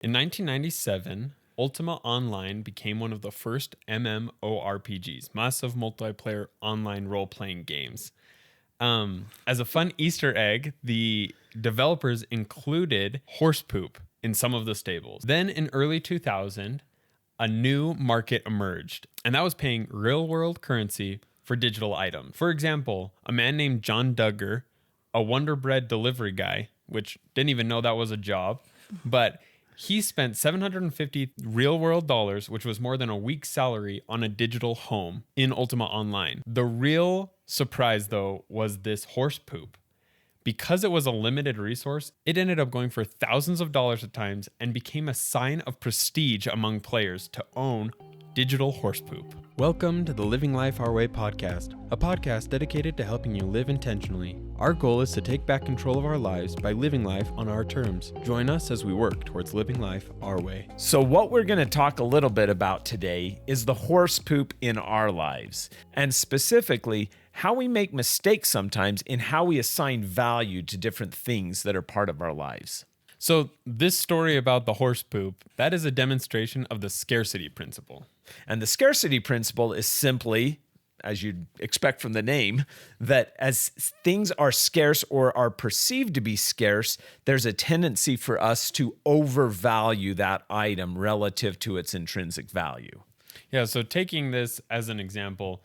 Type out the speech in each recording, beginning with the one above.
In 1997, Ultima Online became one of the first MMORPGs, massive multiplayer online role-playing games. As a fun Easter egg, the developers included horse poop in some of the stables. Then in early 2000, a new market emerged, and that was paying real-world currency for digital items. For example, a man named John Duggar, a Wonder Bread delivery guy, which didn't even know that was a job, but he spent 750 real-world dollars, which was more than a week's salary, on a digital home in Ultima Online. The real surprise, though, was this horse poop. Because it was a limited resource, it ended up going for thousands of dollars at times and became a sign of prestige among players to own digital horse poop. Welcome to the Living Life Our Way podcast, a podcast dedicated to helping you live intentionally. Our goal is to take back control of our lives by living life on our terms. Join us as we work towards living life our way. So what we're going to talk a little bit about today is the horse poop in our lives, and specifically how we make mistakes sometimes in how we assign value to different things that are part of our lives. So this story about the horse poop, that is a demonstration of the scarcity principle. And the scarcity principle is simply, as you'd expect from the name, that as things are scarce or are perceived to be scarce, there's a tendency for us to overvalue that item relative to its intrinsic value. Yeah, so taking this as an example,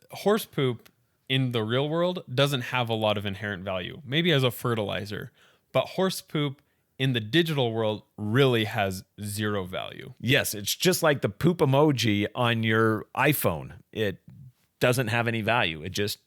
horse poop in the real world doesn't have a lot of inherent value, maybe as a fertilizer, but horse poop in the digital world really has zero value. Yes, it's just like the poop emoji on your iPhone. It doesn't have any value. It just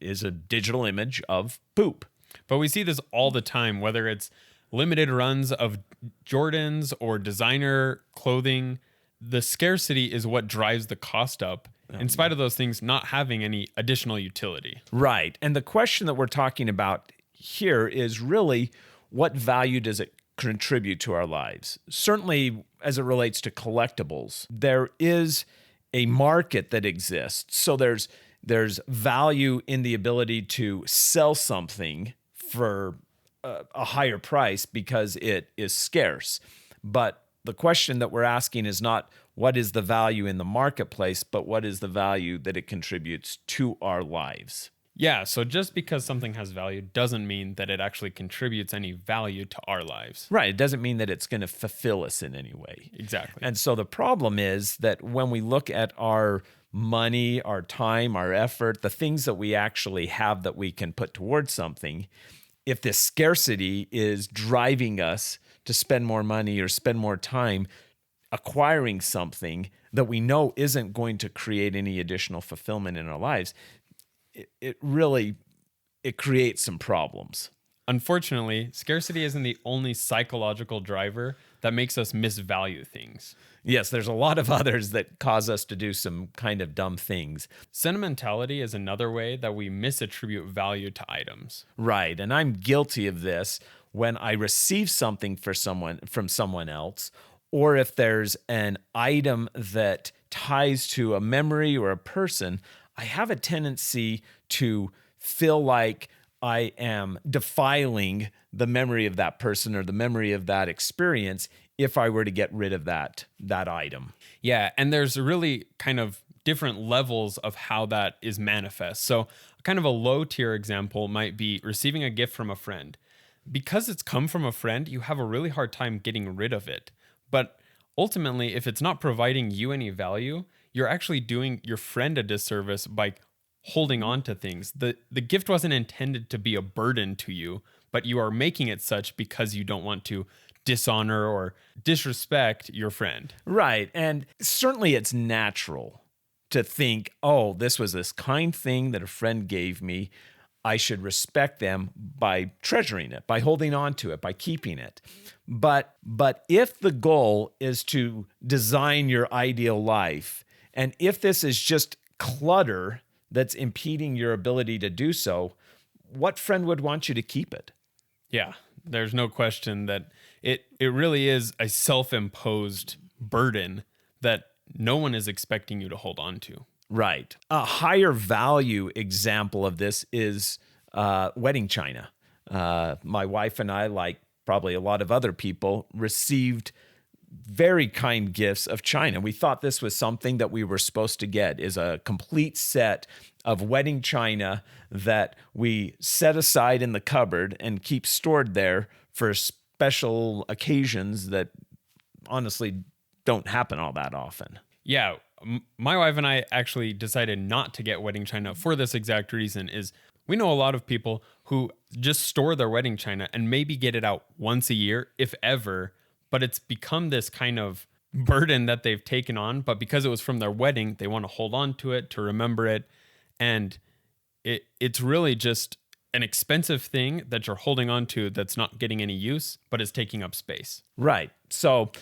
is a digital image of poop. But we see this all the time, whether it's limited runs of Jordans or designer clothing. The scarcity is what drives the cost up, in spite of those things not having any additional utility. Right. And the question that we're talking about here is really, what value does it contribute to our lives? Certainly, as it relates to collectibles, there is a market that exists. So there's value in the ability to sell something for a higher price because it is scarce. But the question that we're asking is not what is the value in the marketplace, but what is the value that it contributes to our lives. Yeah, so just because something has value doesn't mean that it actually contributes any value to our lives. Right. It doesn't mean that it's going to fulfill us in any way. Exactly. And so the problem is that when we look at our money, our time, our effort, the things that we actually have that we can put towards something, if this scarcity is driving us to spend more money or spend more time acquiring something that we know isn't going to create any additional fulfillment in our lives, it creates some problems. Unfortunately, scarcity isn't the only psychological driver that makes us misvalue things. Yes, there's a lot of others that cause us to do some kind of dumb things. Sentimentality is another way that we misattribute value to items. Right, and I'm guilty of this when I receive something from someone else, or if there's an item that ties to a memory or a person, I have a tendency to feel like I am defiling the memory of that person or the memory of that experience if I were to get rid of that item. Yeah, and there's really kind of different levels of how that is manifest. So kind of a low tier example might be receiving a gift from a friend. Because it's come from a friend, you have a really hard time getting rid of it. But ultimately, if it's not providing you any value, you're actually doing your friend a disservice by holding on to things. The gift wasn't intended to be a burden to you, but you are making it such because you don't want to dishonor or disrespect your friend. Right. And certainly it's natural to think, oh, this was this kind thing that a friend gave me. I should respect them by treasuring it, by holding on to it, by keeping it. But if the goal is to design your ideal life, and if this is just clutter that's impeding your ability to do so, what friend would want you to keep it? Yeah, there's no question that it really is a self-imposed burden that no one is expecting you to hold on to. Right. A higher value example of this is wedding china. My wife and I like probably a lot of other people, received very kind gifts of china. We thought this was something that we were supposed to get, is a complete set of wedding china that we set aside in the cupboard and keep stored there for special occasions that honestly don't happen all that often. Yeah, my wife and I actually decided not to get wedding china for this exact reason. Is we know a lot of people who just store their wedding china and maybe get it out once a year, if ever, but it's become this kind of burden that they've taken on. But because it was from their wedding, they want to hold on to it, to remember it. And it's really just an expensive thing that you're holding on to that's not getting any use, but is taking up space. Right. So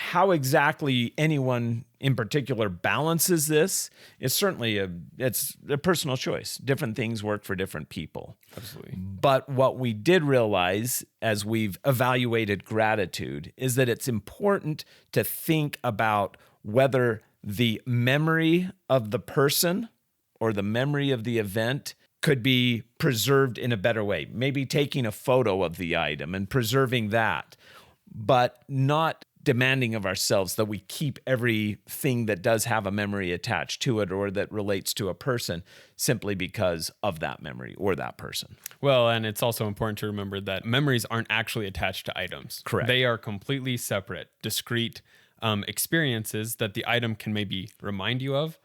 how exactly anyone in particular balances this is certainly it's a personal choice. Different things work for different people. Absolutely. But what we did realize as we've evaluated gratitude is that it's important to think about whether the memory of the person or the memory of the event could be preserved in a better way. Maybe taking a photo of the item and preserving that, but not demanding of ourselves that we keep everything that does have a memory attached to it or that relates to a person simply because of that memory or that person. Well, and it's also important to remember that memories aren't actually attached to items. Correct. They are completely separate, discrete experiences that the item can maybe remind you of,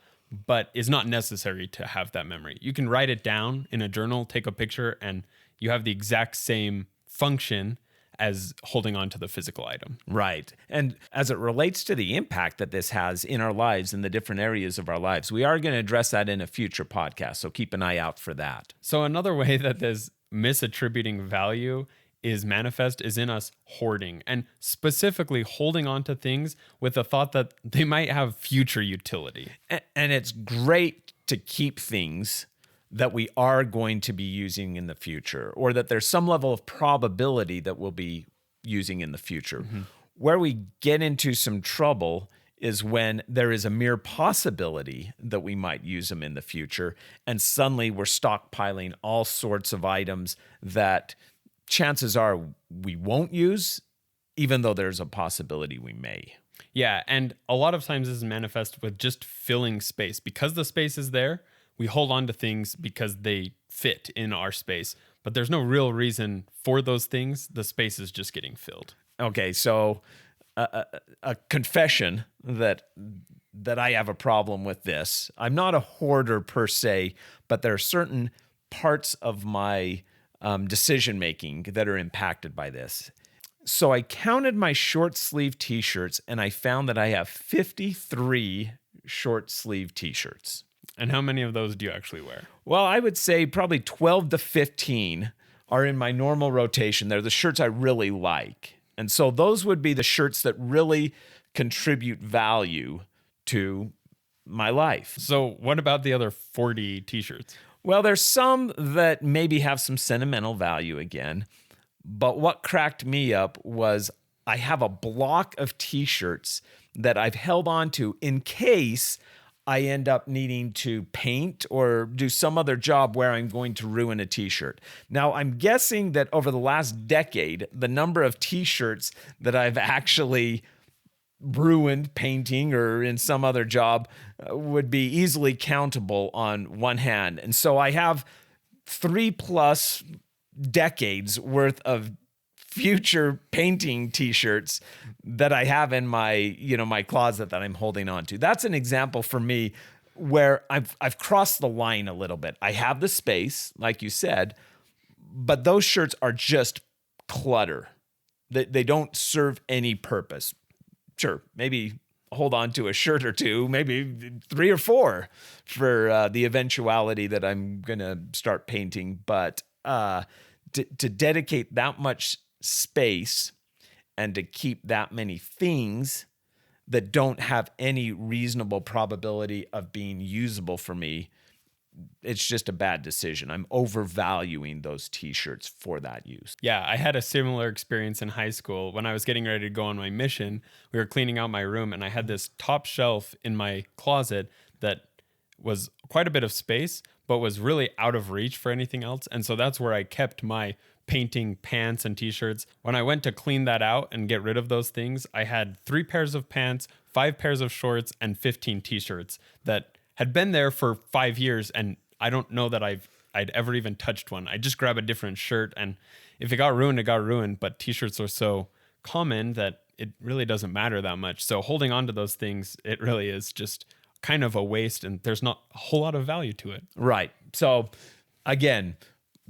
but is not necessary to have that memory. You can write it down in a journal, take a picture, and you have the exact same function as holding on to the physical item. Right. And as it relates to the impact that this has in our lives, in the different areas of our lives, we are going to address that in a future podcast. So keep an eye out for that. So another way that this misattributing value is manifest is in us hoarding, and specifically holding on to things with the thought that they might have future utility. And it's great to keep things that we are going to be using in the future, or that there's some level of probability that we'll be using in the future. Mm-hmm. Where we get into some trouble is when there is a mere possibility that we might use them in the future, and suddenly we're stockpiling all sorts of items that chances are we won't use, even though there's a possibility we may. Yeah, and a lot of times this is manifest with just filling space. Because the space is there, we hold on to things because they fit in our space, but there's no real reason for those things. The space is just getting filled. Okay, so a confession that I have a problem with this. I'm not a hoarder per se, but there are certain parts of my decision making that are impacted by this. So I counted my short sleeve t-shirts and I found that I have 53 short sleeve t-shirts. And how many of those do you actually wear? Well, I would say probably 12 to 15 are in my normal rotation. They're the shirts I really like. And so those would be the shirts that really contribute value to my life. So what about the other 40 t-shirts? Well, there's some that maybe have some sentimental value again. But what cracked me up was I have a block of t-shirts that I've held on to in case I end up needing to paint or do some other job where I'm going to ruin a t-shirt. Now, I'm guessing that over the last decade, the number of t-shirts that I've actually ruined painting or in some other job would be easily countable on one hand. And so I have 3+ decades worth of future painting t-shirts that I have in my, my closet that I'm holding on to. That's an example for me where I've crossed the line a little bit. I have the space, like you said, but those shirts are just clutter. They don't serve any purpose. Sure, maybe hold on to a shirt or two, maybe 3 or 4 for the eventuality that I'm going to start painting. But to dedicate that much space and to keep that many things that don't have any reasonable probability of being usable for me, it's just a bad decision. I'm overvaluing those t-shirts for that use. Yeah, I had a similar experience in high school. When I was getting ready to go on my mission, we were cleaning out my room and I had this top shelf in my closet that was quite a bit of space, but was really out of reach for anything else. And so that's where I kept my painting pants and t-shirts. When I went to clean that out and get rid of those things, I had 3 pairs of pants, 5 pairs of shorts, and 15 t-shirts that had been there for 5 years, and I don't know that I'd ever even touched one. I just grab a different shirt, and if it got ruined, it got ruined. But t-shirts are so common that it really doesn't matter that much. So holding on to those things, it really is just kind of a waste, and there's not a whole lot of value to it. Right. So again,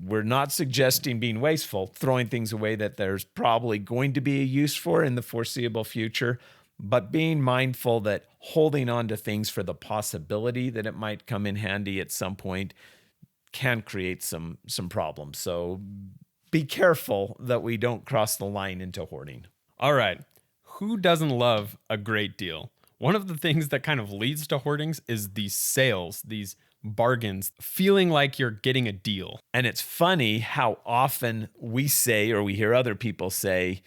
we're not suggesting being wasteful, throwing things away that there's probably going to be a use for in the foreseeable future, but being mindful that holding on to things for the possibility that it might come in handy at some point can create some problems. So be careful that we don't cross the line into hoarding. All right. Who doesn't love a great deal? One of the things that kind of leads to hoardings is these sales, these bargains, feeling like you're getting a deal. And it's funny how often we say, or we hear other people say,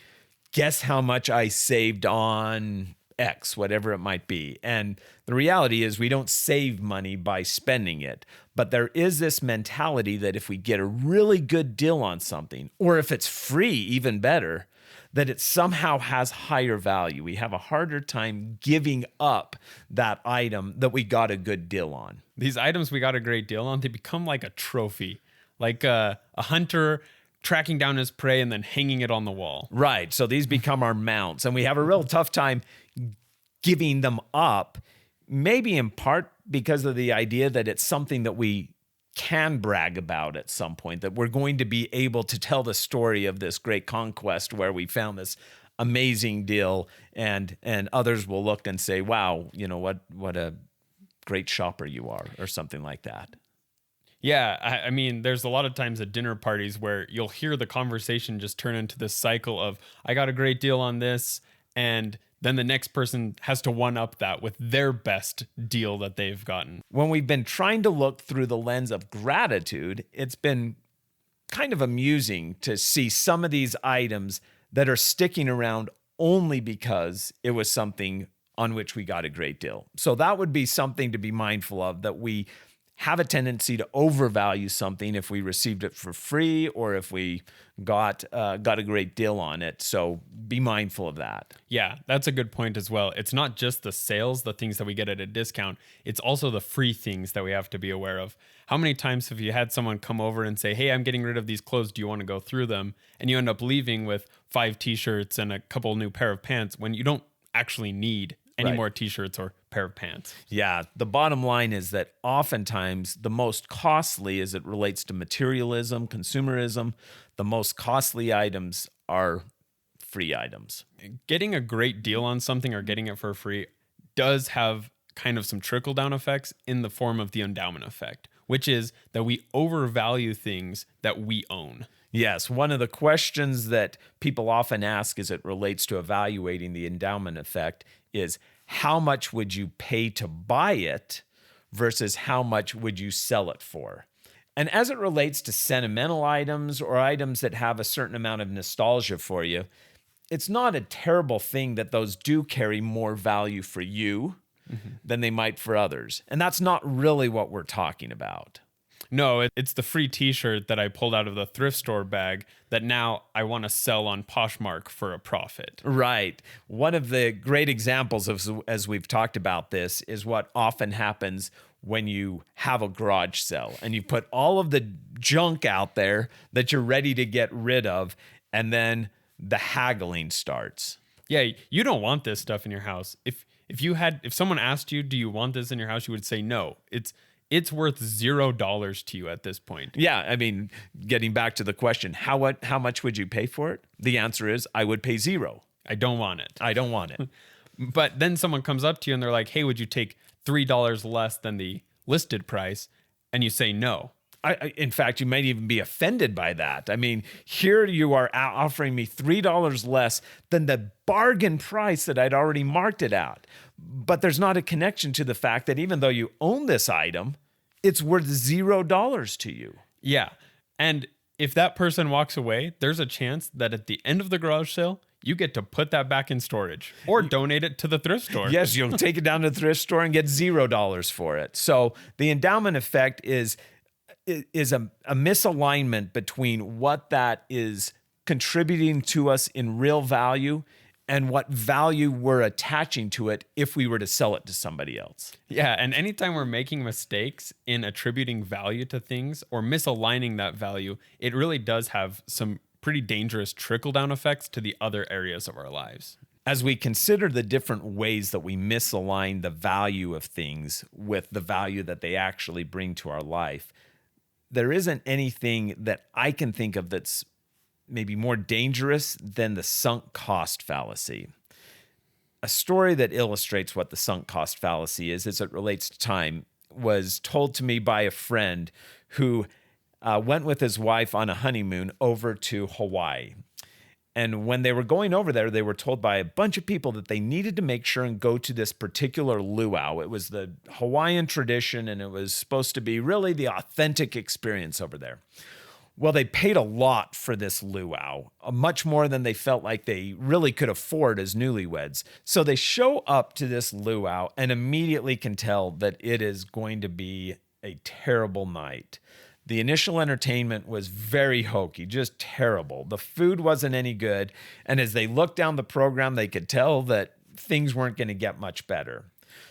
guess how much I saved on X, whatever it might be. And the reality is we don't save money by spending it. But there is this mentality that if we get a really good deal on something, or if it's free, even better, that it somehow has higher value. We have a harder time giving up that item that we got a good deal on. These items we got a great deal on, they become like a trophy, like a hunter tracking down his prey and then hanging it on the wall. Right. So these become our mounts, and we have a real tough time giving them up, maybe in part because of the idea that it's something that we can brag about at some point, that we're going to be able to tell the story of this great conquest where we found this amazing deal, and others will look and say, wow, you know, what a great shopper you are, or something like that. Yeah, I mean, there's a lot of times at dinner parties where you'll hear the conversation just turn into this cycle of, I got a great deal on this, and then the next person has to one-up that with their best deal that they've gotten. When we've been trying to look through the lens of gratitude, it's been kind of amusing to see some of these items that are sticking around only because it was something on which we got a great deal. So that would be something to be mindful of, that we have a tendency to overvalue something if we received it for free or if we got a great deal on it. So be mindful of that. Yeah, that's a good point as well. It's not just the sales, the things that we get at a discount. It's also the free things that we have to be aware of. How many times have you had someone come over and say, hey, I'm getting rid of these clothes. Do you want to go through them? And you end up leaving with 5 t-shirts and a couple new pair of pants when you don't actually need any more t-shirts or pair of pants. Yeah, the bottom line is that oftentimes the most costly, as it relates to materialism, consumerism, the most costly items are free items. Getting a great deal on something or getting it for free does have kind of some trickle-down effects in the form of the endowment effect, which is that we overvalue things that we own. Yes, one of the questions that people often ask as it relates to evaluating the endowment effect is, how much would you pay to buy it versus how much would you sell it for? And as it relates to sentimental items or items that have a certain amount of nostalgia for you, it's not a terrible thing that those do carry more value for you than they might for others. And that's not really what we're talking about. No, it's the free t-shirt that I pulled out of the thrift store bag that now I want to sell on Poshmark for a profit. Right. One of the great examples of, as we've talked about this, is what often happens when you have a garage sale and you put all of the junk out there that you're ready to get rid of, and then the haggling starts. Yeah, you don't want this stuff in your house. If someone asked you, do you want this in your house, you would say no. It's worth $0 to you at this point. Yeah, I mean, getting back to the question, how much would you pay for it? The answer is, I would pay 0. I don't want it. I don't want it. But then someone comes up to you and they're like, hey, would you take $3 less than the listed price? And you say no. In fact, you might even be offended by that. I mean, here you are offering me $3 less than the bargain price that I'd already marked it out. But there's not a connection to the fact that even though you own this item, it's worth $0 to you. Yeah. And if that person walks away, there's a chance that at the end of the garage sale, you get to put that back in storage or donate it to the thrift store. Yes, you'll take it down to the thrift store and get $0 for it. So the endowment effect is is a misalignment between what that is contributing to us in real value and what value we're attaching to it if we were to sell it to somebody else. Yeah, and anytime we're making mistakes in attributing value to things or misaligning that value, it really does have some pretty dangerous trickle-down effects to the other areas of our lives. As we consider the different ways that we misalign the value of things with the value that they actually bring to our life, there isn't anything that I can think of that's maybe more dangerous than the sunk cost fallacy. A story that illustrates what the sunk cost fallacy is as it relates to time was told to me by a friend who went with his wife on a honeymoon over to Hawaii. And when they were going over there, they were told by a bunch of people that they needed to make sure and go to this particular luau. It was the Hawaiian tradition, and it was supposed to be really the authentic experience over there. Well, they paid a lot for this luau, much more than they felt like they really could afford as newlyweds. So they show up to this luau and immediately can tell that it is going to be a terrible night. The initial entertainment was very hokey, just terrible. The food wasn't any good. And as they looked down the program, they could tell that things weren't going to get much better.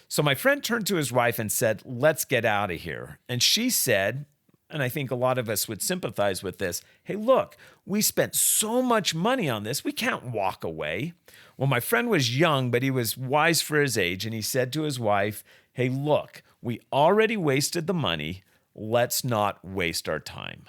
So my friend turned to his wife and said, "Let's get out of here." And she said, and I think a lot of us would sympathize with this, "Hey, look, we spent so much money on this, we can't walk away." Well, my friend was young, but he was wise for his age, and he said to his wife, "Hey, look, we already wasted the money. Let's not waste our time."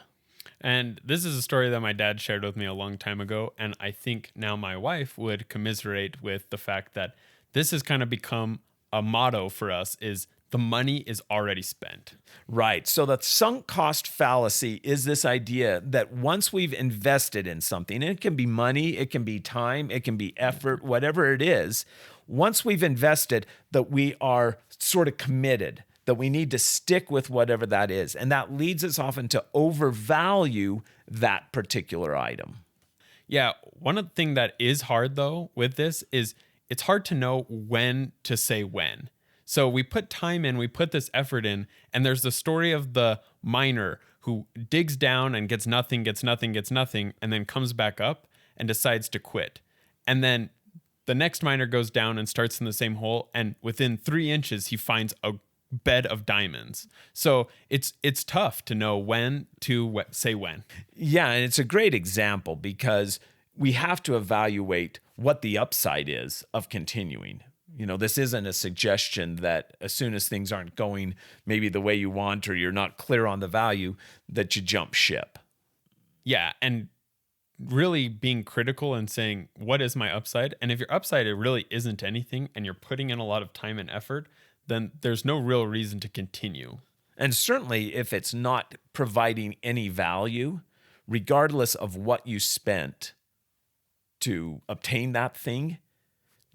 And this is a story that my dad shared with me a long time ago, and I think now my wife would commiserate with the fact that this has kind of become a motto for us is the money is already spent. Right. So the sunk cost fallacy is this idea that once we've invested in something, and it can be money, it can be time, it can be effort, whatever it is, once we've invested, that we are sort of committed, that we need to stick with whatever that is. And that leads us often to overvalue that particular item. Yeah, one of the things that is hard though with this is it's hard to know when to say when. So we put time in, we put this effort in, and there's the story of the miner who digs down and gets nothing, and then comes back up and decides to quit. And then the next miner goes down and starts in the same hole, and within 3 inches, he finds a bed of diamonds. So it's tough to know when to say when. Yeah, and it's a great example because we have to evaluate what the upside is of continuing. You know, this isn't a suggestion that as soon as things aren't going maybe the way you want or you're not clear on the value, that you jump ship. Yeah, and really being critical and saying, what is my upside? And if your upside, it really isn't anything and you're putting in a lot of time and effort, then there's no real reason to continue. And certainly if it's not providing any value, regardless of what you spent to obtain that thing,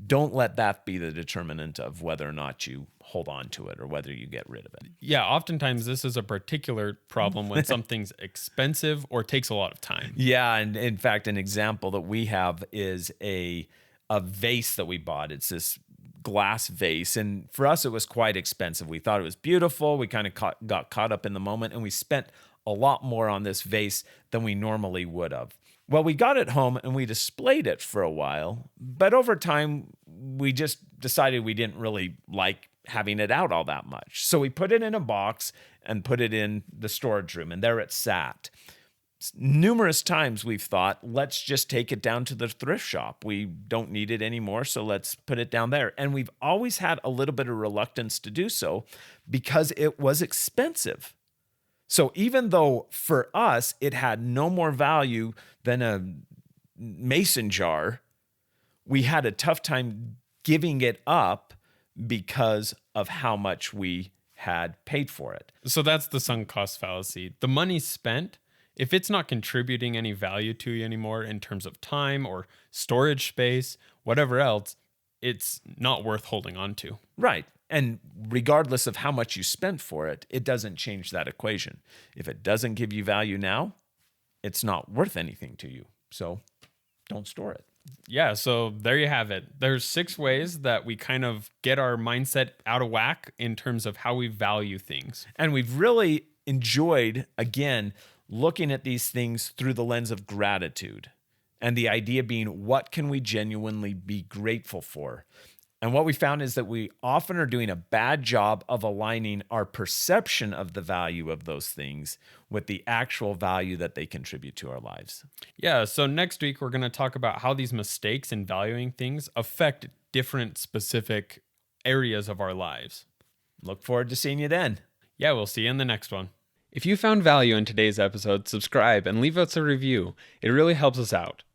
don't let that be the determinant of whether or not you hold on to it or whether you get rid of it. Yeah, oftentimes this is a particular problem when something's expensive or takes a lot of time. Yeah, and in fact, an example that we have is a vase that we bought. It's this glass vase, and for us, it was quite expensive. We thought it was beautiful. We kind of got caught up in the moment, and we spent a lot more on this vase than we normally would have. Well, we got it home and we displayed it for a while, but over time, we just decided we didn't really like having it out all that much. So we put it in a box and put it in the storage room, and there it sat. Numerous times we've thought, let's just take it down to the thrift shop. We don't need it anymore, so let's put it down there. And we've always had a little bit of reluctance to do so because it was expensive. So even though for us, it had no more value than a mason jar, we had a tough time giving it up because of how much we had paid for it. So that's the sunk cost fallacy. The money spent, if it's not contributing any value to you anymore in terms of time or storage space, whatever else, it's not worth holding on to. Right. And regardless of how much you spent for it, it doesn't change that equation. If it doesn't give you value now, it's not worth anything to you. So don't store it. Yeah, so there you have it. There's 6 ways that we kind of get our mindset out of whack in terms of how we value things. And we've really enjoyed, again, looking at these things through the lens of gratitude. And the idea being, what can we genuinely be grateful for? And what we found is that we often are doing a bad job of aligning our perception of the value of those things with the actual value that they contribute to our lives. Yeah, so next week we're going to talk about how these mistakes in valuing things affect different specific areas of our lives. Look forward to seeing you then. Yeah, we'll see you in the next one. If you found value in today's episode, subscribe and leave us a review. It really helps us out.